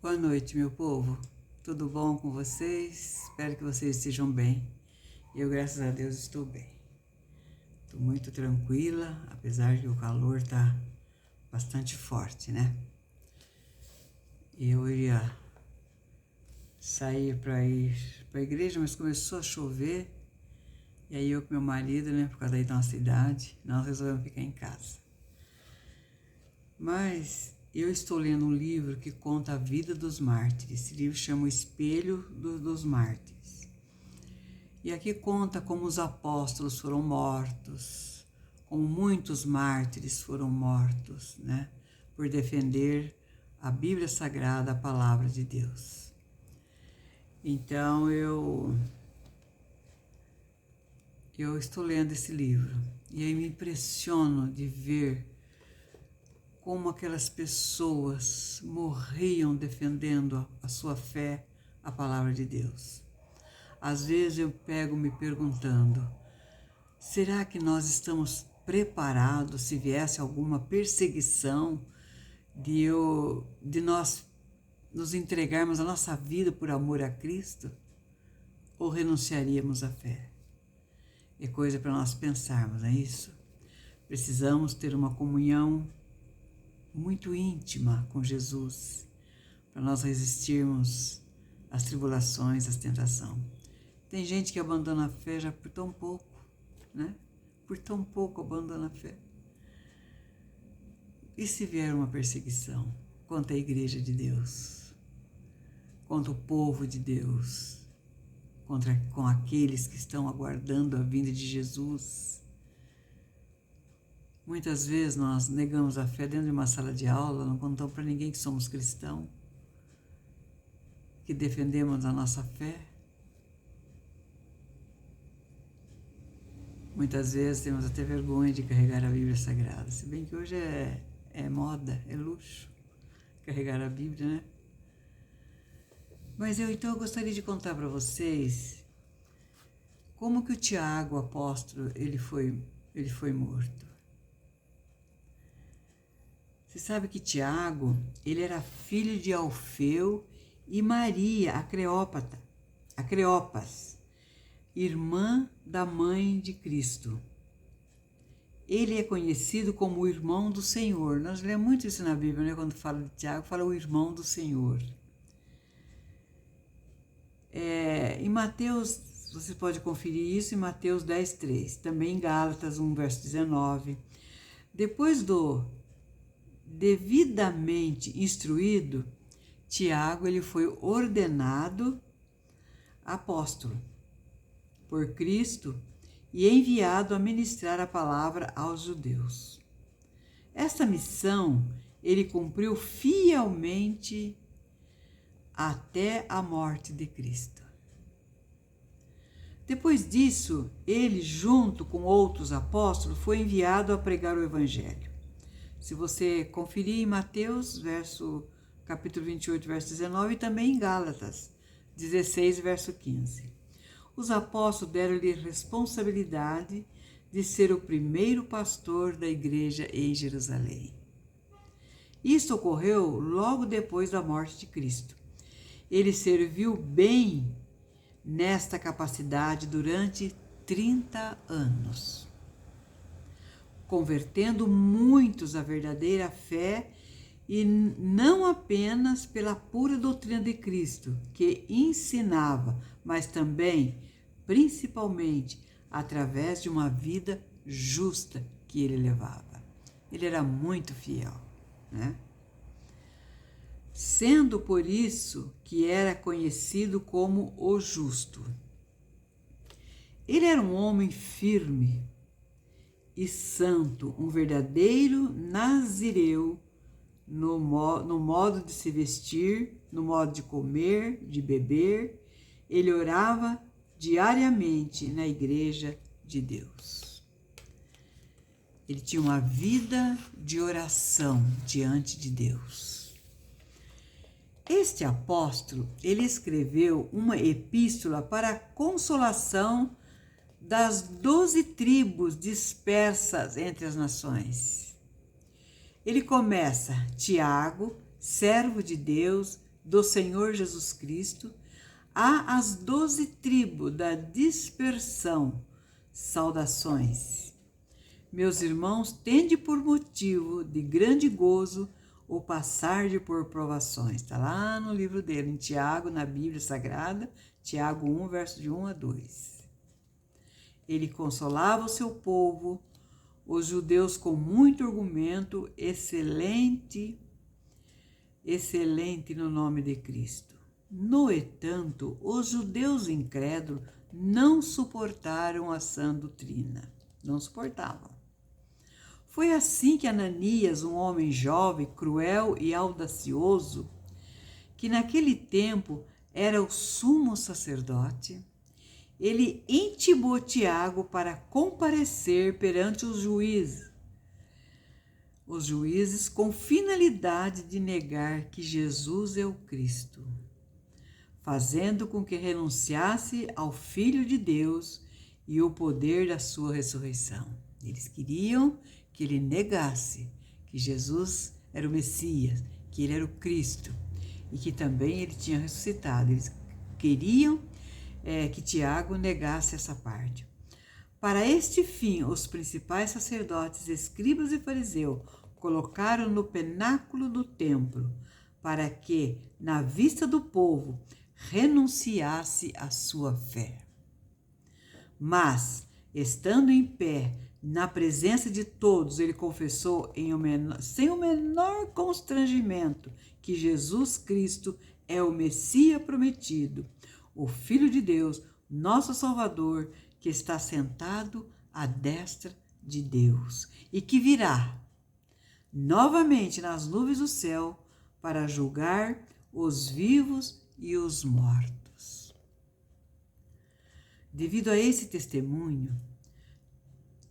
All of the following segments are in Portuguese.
Boa noite, meu povo. Tudo bom com vocês? Espero que vocês estejam bem. Eu, graças a Deus, estou bem. Estou muito tranquila, apesar que o calor está bastante forte, né? Eu ia sair para ir para a igreja, mas começou a chover. E aí eu com meu marido, né, por causa da nossa idade, nós resolvemos ficar em casa. Mas eu estou lendo um livro que conta a vida dos mártires. Esse livro chama O Espelho dos Mártires. E aqui conta como os apóstolos foram mortos, como muitos mártires foram mortos, né, por defender a Bíblia Sagrada, a Palavra de Deus. Então eu estou lendo esse livro e aí me impressiono de ver como aquelas pessoas morriam defendendo a sua fé, a palavra de Deus. Às vezes eu pego me perguntando, será que nós estamos preparados se viesse alguma perseguição de nós nos entregarmos a nossa vida por amor a Cristo? Ou renunciaríamos à fé? É coisa para nós pensarmos, não é isso? Precisamos ter uma comunhão muito íntima com Jesus, para nós resistirmos às tribulações, às tentações. Tem gente que abandona a fé já por tão pouco, né? Por tão pouco abandona a fé. E se vier uma perseguição contra a igreja de Deus, contra o povo de Deus, com aqueles que estão aguardando a vinda de Jesus? Muitas vezes nós negamos a fé dentro de uma sala de aula, não contamos para ninguém que somos cristãos, que defendemos a nossa fé. Muitas vezes temos até vergonha de carregar a Bíblia Sagrada, se bem que hoje é moda, é luxo carregar a Bíblia, né? Mas eu gostaria de contar para vocês como que o Tiago, o apóstolo, ele foi morto. Você sabe que Tiago, ele era filho de Alfeu e Maria, a Cleopas, irmã da mãe de Cristo. Ele é conhecido como o irmão do Senhor. Nós lemos muito isso na Bíblia, né? Quando fala de Tiago, fala o irmão do Senhor. Em Mateus, você pode conferir isso em Mateus 10:3, também em Gálatas 1, verso 19. Depois do devidamente instruído, Tiago ele foi ordenado apóstolo por Cristo e enviado a ministrar a palavra aos judeus. Esta missão ele cumpriu fielmente até a morte de Cristo. Depois disso, ele, junto com outros apóstolos, foi enviado a pregar o Evangelho. Se você conferir em Mateus, capítulo 28, verso 19, e também em Gálatas 16, verso 15. Os apóstolos deram-lhe responsabilidade de ser o primeiro pastor da igreja em Jerusalém. Isso ocorreu logo depois da morte de Cristo. Ele serviu bem nesta capacidade durante 30 anos, convertendo muitos à verdadeira fé e não apenas pela pura doutrina de Cristo, que ensinava, mas também, principalmente, através de uma vida justa que ele levava. Ele era muito fiel, né? Sendo por isso que era conhecido como o justo. Ele era um homem firme e santo, um verdadeiro nazireu no modo de se vestir, no modo de comer, de beber. Ele orava diariamente na igreja de Deus. Ele tinha uma vida de oração diante de Deus. Este apóstolo, ele escreveu uma epístola para a consolação das 12 tribos dispersas entre as nações. Ele começa: Tiago, servo de Deus, do Senhor Jesus Cristo, às 12 tribos da dispersão, saudações. Meus irmãos, tende por motivo de grande gozo o passar por provações. Está lá no livro dele, em Tiago, na Bíblia Sagrada, Tiago 1, verso de 1 a 2. Ele consolava o seu povo, os judeus, com muito argumento, excelente no nome de Cristo. No entanto, os judeus incrédulos não suportaram a sã doutrina. Não suportavam. Foi assim que Ananias, um homem jovem, cruel e audacioso, que naquele tempo era o sumo sacerdote, ele intimou Tiago para comparecer perante os juízes com finalidade de negar que Jesus é o Cristo, fazendo com que renunciasse ao Filho de Deus e o poder da sua ressurreição. Eles queriam que ele negasse que Jesus era o Messias, que ele era o Cristo e que também ele tinha ressuscitado. Eles queriam que Tiago negasse essa parte. Para este fim, os principais sacerdotes, escribas e fariseus colocaram no pináculo do templo, para que, na vista do povo, renunciasse à sua fé. Mas, estando em pé, na presença de todos, ele confessou sem o menor constrangimento que Jesus Cristo é o Messias prometido, o Filho de Deus, nosso Salvador, que está sentado à destra de Deus e que virá novamente nas nuvens do céu para julgar os vivos e os mortos. Devido a esse testemunho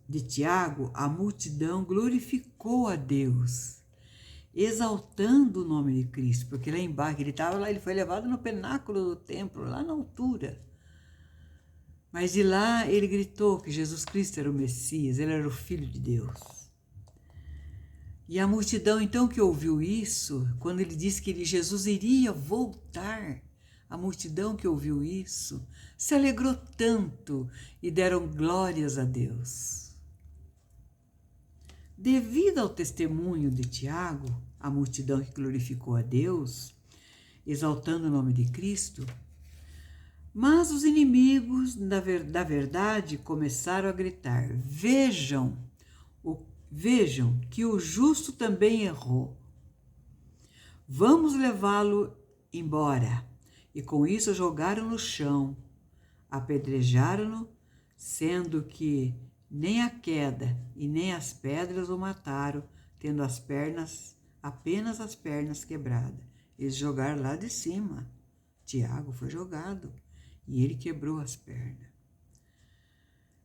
de Tiago, a multidão glorificou a Deus, exaltando o nome de Cristo, porque lá embaixo ele estava lá, ele foi levado no pináculo do templo, lá na altura. Mas de lá ele gritou que Jesus Cristo era o Messias, ele era o Filho de Deus. E a multidão, então, que ouviu isso, quando ele disse que Jesus iria voltar, a multidão que ouviu isso se alegrou tanto e deram glórias a Deus. Devido ao testemunho de Tiago, a multidão que glorificou a Deus, exaltando o nome de Cristo, mas os inimigos da verdade começaram a gritar: vejam que o justo também errou. Vamos levá-lo embora. E com isso jogaram no chão, apedrejaram-no, sendo que nem a queda e nem as pedras o mataram, tendo apenas as pernas quebradas. Eles jogaram lá de cima. Tiago foi jogado e ele quebrou as pernas.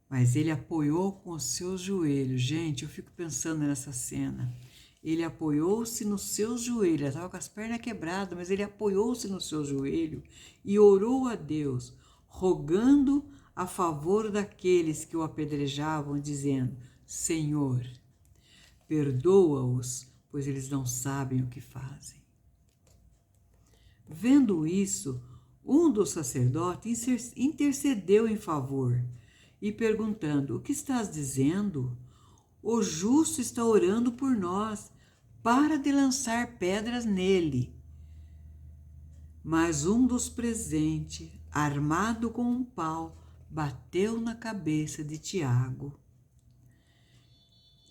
Mas ele apoiou com os seus joelhos. Gente, eu fico pensando nessa cena. Ele apoiou-se nos seus joelhos. Ele estava com as pernas quebradas, mas ele apoiou-se no seu joelho e orou a Deus, rogando a favor daqueles que o apedrejavam, dizendo: Senhor, perdoa-os, pois eles não sabem o que fazem. Vendo isso, um dos sacerdotes intercedeu em favor e perguntando: o que estás dizendo? O justo está orando por nós, para de lançar pedras nele. Mas um dos presentes, armado com um pau, bateu na cabeça de Tiago.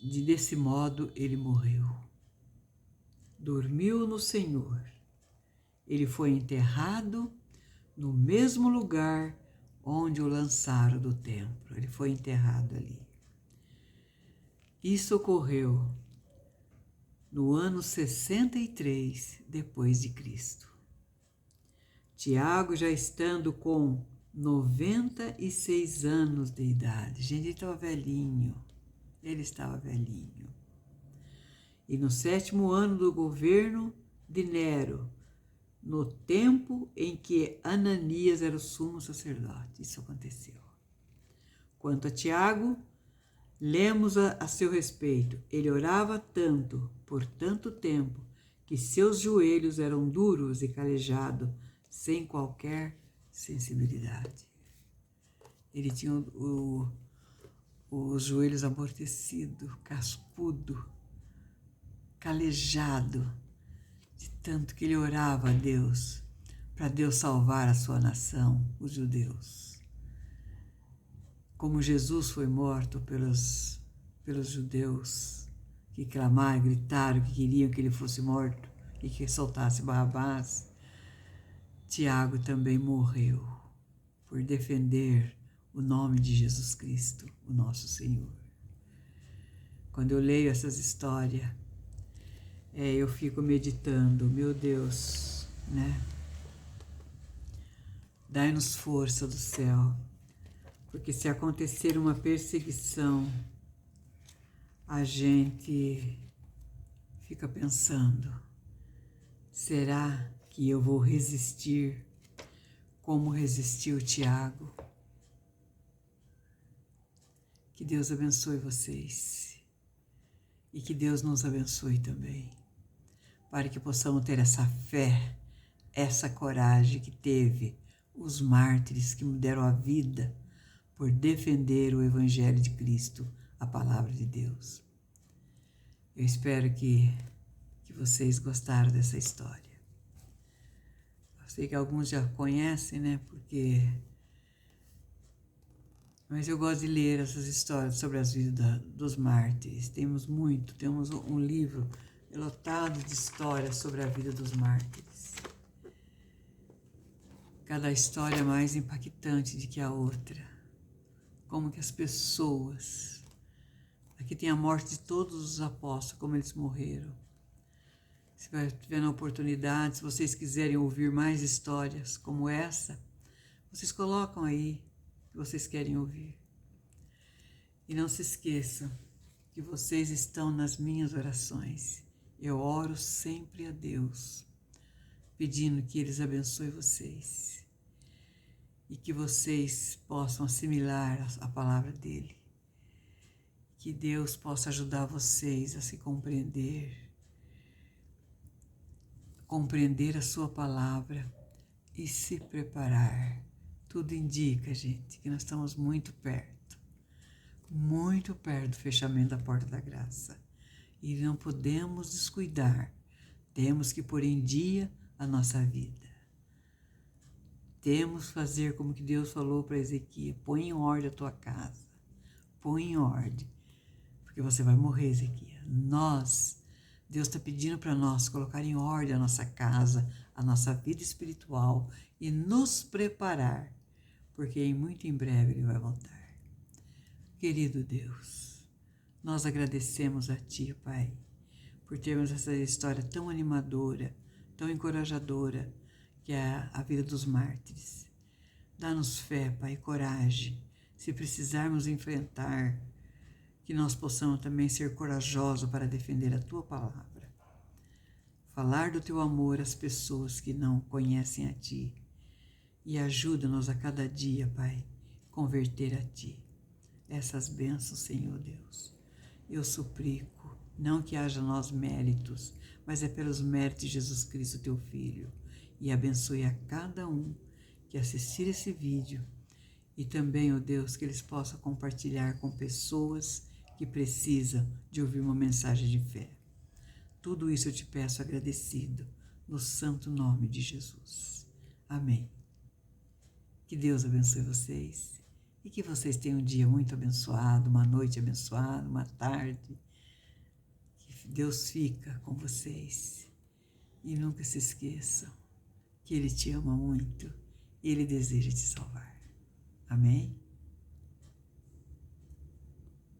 Desse modo ele morreu. Dormiu no Senhor. Ele foi enterrado no mesmo lugar onde o lançaram do templo. Ele foi enterrado ali. Isso ocorreu no ano 63 depois de Cristo. Tiago já estando com 96 anos de idade. Gente, ele estava velhinho. E no 7º ano do governo de Nero, no tempo em que Ananias era o sumo sacerdote, isso aconteceu. Quanto a Tiago, lemos a seu respeito. Ele orava tanto, por tanto tempo, que seus joelhos eram duros e calejados, sem qualquer sensibilidade. Ele tinha os joelhos amortecidos, cascudo, calejado, de tanto que ele orava a Deus, para Deus salvar a sua nação, os judeus. Como Jesus foi morto pelos judeus que clamaram, gritaram que queriam que ele fosse morto e que soltasse Barrabás, Tiago também morreu por defender o nome de Jesus Cristo, o nosso Senhor. Quando eu leio essas histórias, eu fico meditando, meu Deus, né? Dai-nos força do céu, porque se acontecer uma perseguição, a gente fica pensando, será que eu vou resistir como resistiu Tiago? Que Deus abençoe vocês e que Deus nos abençoe também, para que possamos ter essa fé, essa coragem que teve os mártires que deram a vida por defender o Evangelho de Cristo, a palavra de Deus. Eu espero que vocês gostaram dessa história. Eu sei que alguns já conhecem, né? Mas eu gosto de ler essas histórias sobre as vidas dos mártires. Temos um livro lotado de histórias sobre a vida dos mártires. Cada história é mais impactante do que a outra. Como que as pessoas... Aqui tem a morte de todos os apóstolos, como eles morreram. Se tiver na oportunidade, se vocês quiserem ouvir mais histórias como essa, vocês colocam aí que vocês querem ouvir. E não se esqueçam que vocês estão nas minhas orações. Eu oro sempre a Deus, pedindo que Ele abençoe vocês e que vocês possam assimilar a palavra dEle. Que Deus possa ajudar vocês a se compreender a sua palavra e se preparar. Tudo indica, gente, que nós estamos muito perto do fechamento da porta da graça. E não podemos descuidar, temos que pôr em dia a nossa vida. Temos que fazer como que Deus falou para Ezequias, põe em ordem a tua casa, põe em ordem, porque você vai morrer, Ezequias. Deus está pedindo para nós colocar em ordem a nossa casa, a nossa vida espiritual e nos preparar, porque muito em breve Ele vai voltar. Querido Deus, nós agradecemos a Ti, Pai, por termos essa história tão animadora, tão encorajadora, que é a vida dos mártires. Dá-nos fé, Pai, coragem, se precisarmos enfrentar, que nós possamos também ser corajosos para defender a Tua palavra. Falar do Teu amor às pessoas que não conhecem a Ti. E ajuda-nos a cada dia, Pai, converter a Ti. Essas bênçãos, Senhor Deus. Eu suplico, não que haja nós méritos, mas é pelos méritos de Jesus Cristo, Teu Filho. E abençoe a cada um que assistir esse vídeo. E também, ó Deus, que eles possam compartilhar com pessoas que precisam de ouvir uma mensagem de fé. Tudo isso eu te peço agradecido, no santo nome de Jesus. Amém. Que Deus abençoe vocês e que vocês tenham um dia muito abençoado, uma noite abençoada, uma tarde. Que Deus fica com vocês e nunca se esqueçam que Ele te ama muito e Ele deseja te salvar. Amém?